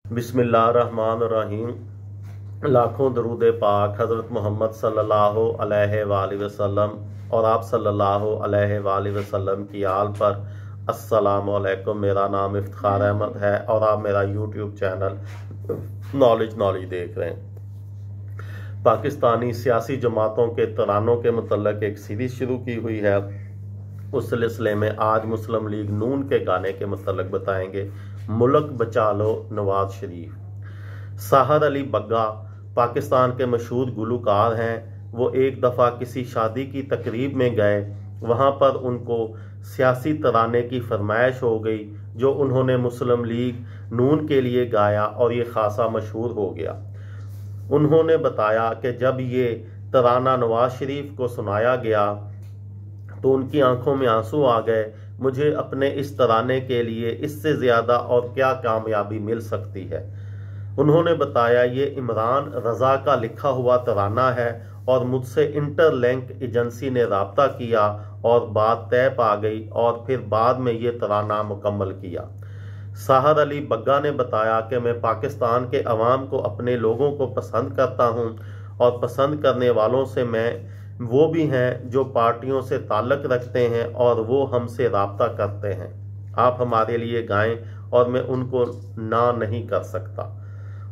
बिस्मिल्लाहिर्रहमानिर्रहीम। लाखों दरूद पाक हज़रत मोहम्मद सल्लल्लाहु अलैहि वसल्लम और आप सल्लल्लाहु अलैहि वसल्लम की आल पर। अस्सलामु अलैकुम। मेरा नाम इफ्तिखार अहमद है और आप मेरा यूट्यूब चैनल नॉलेज देख रहे हैं। पाकिस्तानी सियासी जमातों के तरानों के मतलब एक सीरीज शुरू की हुई है। उस सिलसिले में आज मुस्लिम लीग नून के गाने के मतलब बताएंगे। मुल्क बचा लो नवाज शरीफ। साहर अली बग्गा पाकिस्तान के मशहूर गुलूकार हैं। वो एक दफ़ा किसी शादी की तकरीब में गए, वहाँ पर उनको सियासी तराने की फरमाइश हो गई जो उन्होंने मुस्लिम लीग नून के लिए गाया और ये खासा मशहूर हो गया। उन्होंने बताया कि जब ये तराना नवाज शरीफ को सुनाया गया तो उनकी आंखों में आंसू आ गए। मुझे अपने इस तराने के लिए इससे ज़्यादा और क्या कामयाबी मिल सकती है। उन्होंने बताया ये इमरान रज़ा का लिखा हुआ तराना है और मुझसे इंटरलिंक एजेंसी ने रब्ता किया और बात तय पा गई और फिर बाद में ये तराना मुकम्मल किया। साहर अली बग्गा ने बताया कि मैं पाकिस्तान के अवाम को, अपने लोगों को पसंद करता हूँ और पसंद करने वालों से मैं वो भी हैं जो पार्टियों से ताल्लुक़ रखते हैं और वो हमसे रब्ता करते हैं। आप हमारे लिए गाएं और मैं उनको ना नहीं कर सकता।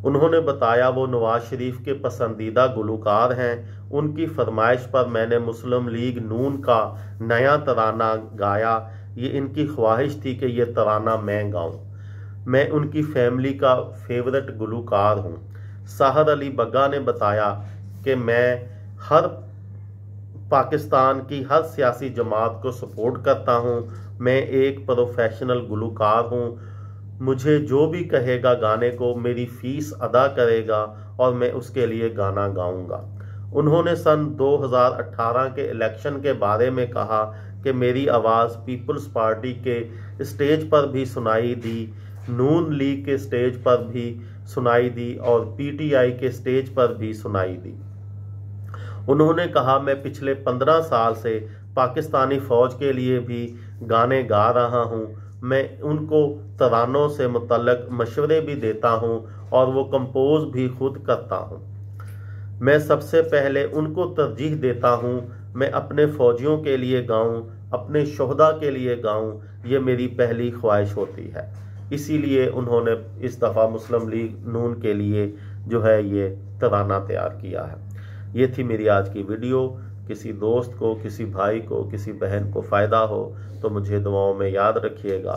उन्होंने बताया वो नवाज शरीफ के पसंदीदा गुलूकार हैं। उनकी फरमाइश पर मैंने मुस्लिम लीग नून का नया तराना गाया। ये इनकी ख्वाहिश थी कि ये तराना मैं गाऊं। मैं उनकी फैमिली का फेवरेट गुलूकार हूँ। साहर अली बग्गा ने बताया कि मैं हर पाकिस्तान की हर सियासी जमात को सपोर्ट करता हूँ। मैं एक प्रोफेशनल गुलूकार हूँ। मुझे जो भी कहेगा गाने को मेरी फ़ीस अदा करेगा और मैं उसके लिए गाना गाऊंगा। उन्होंने सन 2018 के इलेक्शन के बारे में कहा कि मेरी आवाज़ पीपल्स पार्टी के स्टेज पर भी सुनाई दी, नून लीग के स्टेज पर भी सुनाई दी और पीटीआई के स्टेज पर भी सुनाई दी। उन्होंने कहा मैं पिछले 15 साल से पाकिस्तानी फ़ौज के लिए भी गाने गा रहा हूँ। मैं उनको तरानों से मुतल्लक मशवरे भी देता हूँ और वो कंपोज भी खुद करता हूँ। मैं सबसे पहले उनको तरजीह देता हूँ। मैं अपने फ़ौजियों के लिए गाऊँ, अपने शोहदा के लिए गाऊँ, ये मेरी पहली ख्वाहिश होती है। इसीलिए उन्होंने इस दफ़ा मुस्लिम लीग नून के लिए जो है ये तराना तैयार किया है। ये थी मेरी आज की वीडियो। किसी दोस्त को, किसी भाई को, किसी बहन को फ़ायदा हो तो मुझे दुआओं में याद रखिएगा।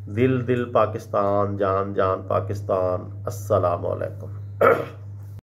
दिल दिल पाकिस्तान, जान जान पाकिस्तान। अस्सलामु अलैकुम।